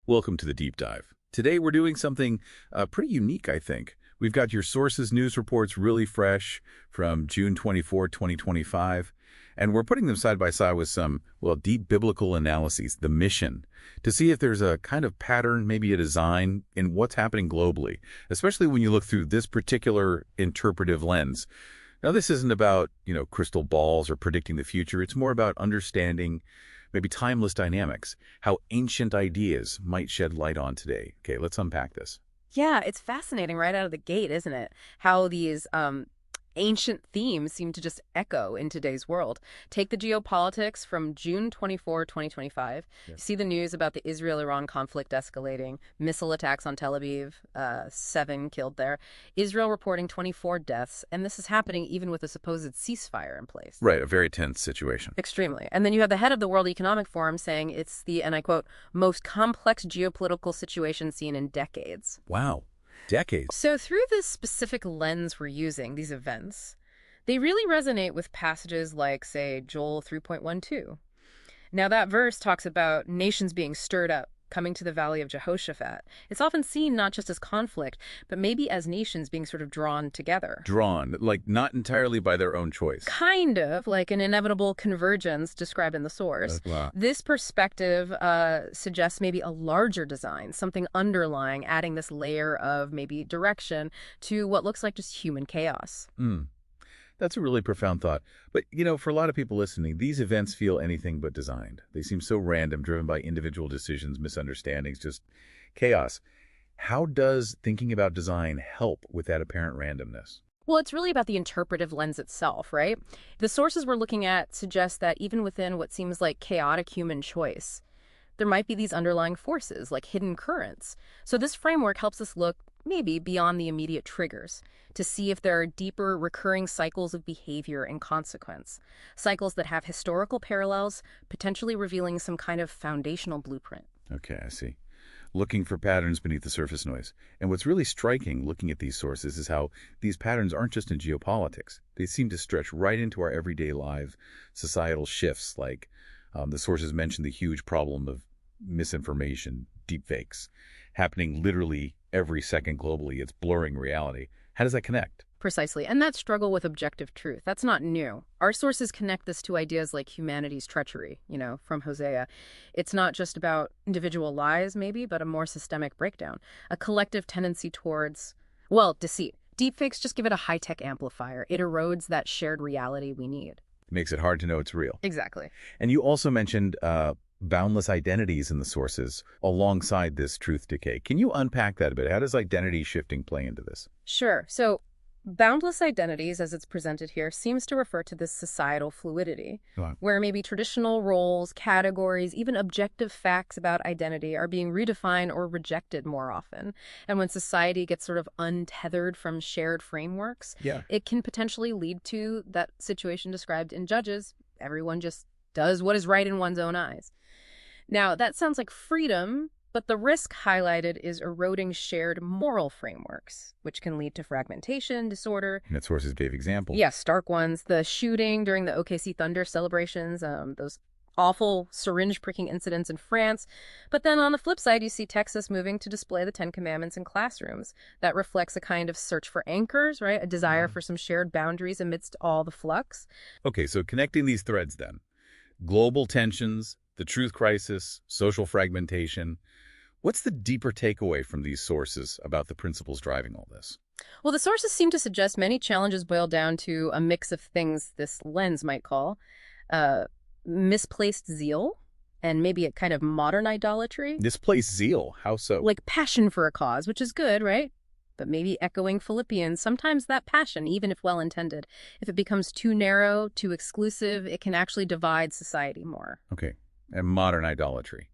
Welcome to the deep dive. Today we're doing something pretty unique, I think. We've got your sources news reports really fresh from June 24, 2025, and we're putting them side by side with some, well, deep biblical analyses, the mission, to see if there's a kind of pattern, maybe a design in what's happening globally, especially when you look through this particular interpretive lens. Now, this isn't about, crystal balls or predicting the future. It's more about understanding maybe timeless dynamics, how ancient ideas might shed light on today. Okay, let's unpack this. Yeah, it's fascinating right out of the gate, isn't it? How these ancient themes seem to just echo in today's world. Take the geopolitics from June 24, 2025. Yeah. You see the news about the Israel-Iran conflict escalating, missile attacks on Tel Aviv, 7 killed there, Israel reporting 24 deaths, and this is happening even with a supposed ceasefire in place. Right, a very tense situation. Extremely. And then you have the head of the World Economic Forum saying it's the, and I quote, most complex geopolitical situation seen in decades. Wow, decades. So through this specific lens we're using, these events, they really resonate with passages like, say, Joel 3.12. Now that verse talks about nations being stirred up, coming to the valley of Jehoshaphat. It's often seen not just as conflict, but maybe as nations being sort of drawn together. Drawn, like not entirely by their own choice. Kind of like an inevitable convergence described in the source. Wow. This perspective suggests maybe a larger design, something underlying, adding this layer of maybe direction to what looks like just human chaos. That's a really profound thought. But, for a lot of people listening, these events feel anything but designed. They seem so random, driven by individual decisions, misunderstandings, just chaos. How does thinking about design help with that apparent randomness? Well, it's really about the interpretive lens itself, right? The sources we're looking at suggest that even within what seems like chaotic human choice, there might be these underlying forces, like hidden currents. So this framework helps us look maybe beyond the immediate triggers to see if there are deeper recurring cycles of behavior and consequence, cycles that have historical parallels, potentially revealing some kind of foundational blueprint. Okay, I see. Looking for patterns beneath the surface noise. And what's really striking looking at these sources is how these patterns aren't just in geopolitics. They seem to stretch right into our everyday life, societal shifts, like the sources mention the huge problem of misinformation, deepfakes, happening literally every second globally. It's blurring reality. How does that connect? Precisely. And that struggle with objective truth, that's not new. Our sources connect this to ideas like humanity's treachery, from Hosea. It's not just about individual lies, maybe, but a more systemic breakdown, a collective tendency towards, well, deceit. Deepfakes just give it a high-tech amplifier. It erodes that shared reality we need. It makes it hard to know it's real. Exactly. And you also mentioned boundless identities in the sources alongside this truth decay. Can you unpack that a bit? How does identity shifting play into this? Sure. So boundless identities, as it's presented here, seems to refer to this societal fluidity, Wow. where maybe traditional roles, categories, even objective facts about identity are being redefined or rejected more often. And when society gets sort of untethered from shared frameworks, Yeah. it can potentially lead to that situation described in Judges. Everyone just does what is right in one's own eyes. Now, that sounds like freedom, but the risk highlighted is eroding shared moral frameworks, which can lead to fragmentation, disorder. And that sources gave examples. Yes, stark ones. The shooting during the OKC Thunder celebrations, those awful syringe-pricking incidents in France. But then on the flip side, you see Texas moving to display the Ten Commandments in classrooms. That reflects a kind of search for anchors, right? A desire for some shared boundaries amidst all the flux. Okay, so connecting these threads then. Global tensions, the truth crisis, social fragmentation. What's the deeper takeaway from these sources about the principles driving all this? Well, the sources seem to suggest many challenges boil down to a mix of things this lens might call misplaced zeal and maybe a kind of modern idolatry. Misplaced zeal. How so? Like passion for a cause, which is good, right? But maybe echoing Philippians, sometimes that passion, even if well-intended, if it becomes too narrow, too exclusive, it can actually divide society more. Okay. And modern idolatry.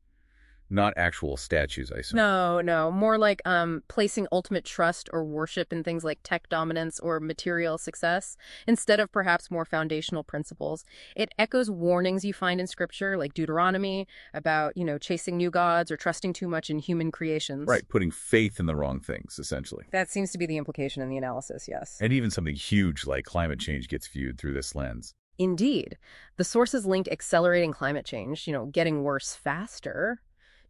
Not actual statues, I assume. No. More like placing ultimate trust or worship in things like tech dominance or material success, instead of perhaps more foundational principles. It echoes warnings you find in Scripture, like Deuteronomy, about, chasing new gods or trusting too much in human creations. Right, putting faith in the wrong things, essentially. That seems to be the implication in the analysis, yes. And even something huge like climate change gets viewed through this lens. Indeed. The sources linked accelerating climate change, getting worse faster,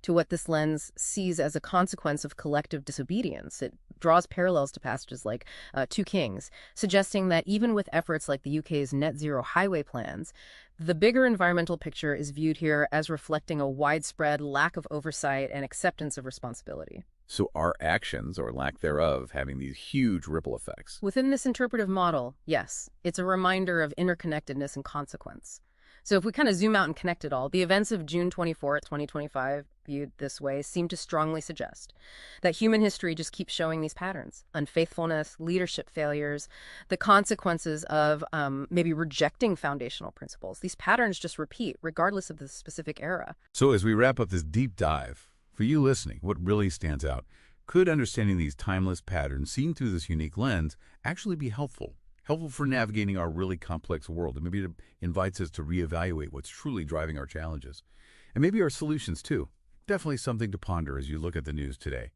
to what this lens sees as a consequence of collective disobedience. It draws parallels to passages like Two Kings, suggesting that even with efforts like the UK's net zero highway plans, the bigger environmental picture is viewed here as reflecting a widespread lack of oversight and acceptance of responsibility. So our actions, or lack thereof, having these huge ripple effects. Within this interpretive model, yes, it's a reminder of interconnectedness and consequence. So if we kind of zoom out and connect it all, the events of June 24th, 2025, viewed this way, seem to strongly suggest that human history just keeps showing these patterns: unfaithfulness, leadership failures, the consequences of maybe rejecting foundational principles. These patterns just repeat, regardless of the specific era. So as we wrap up this deep dive, for you listening, what really stands out? Could understanding these timeless patterns seen through this unique lens actually be helpful? Helpful for navigating our really complex world, and maybe it invites us to reevaluate what's truly driving our challenges. And maybe our solutions, too. Definitely something to ponder as you look at the news today.